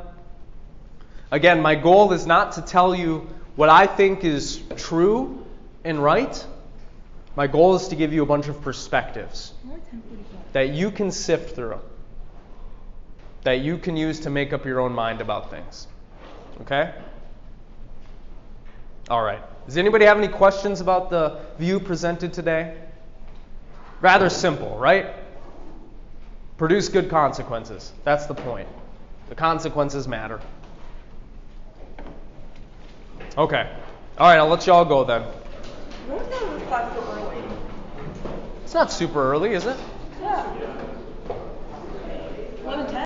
Again, my goal is not to tell you what I think is true and right. My goal is to give you a bunch of perspectives that you can sift through, that you can use to make up your own mind about things. Okay? All right. Does anybody have any questions about the view presented today? Rather simple, right? Produce good consequences. That's the point. The consequences matter. Okay. All right, I'll let you all go then. When was this class so early? It's not super early, is it? Yeah. 11:10.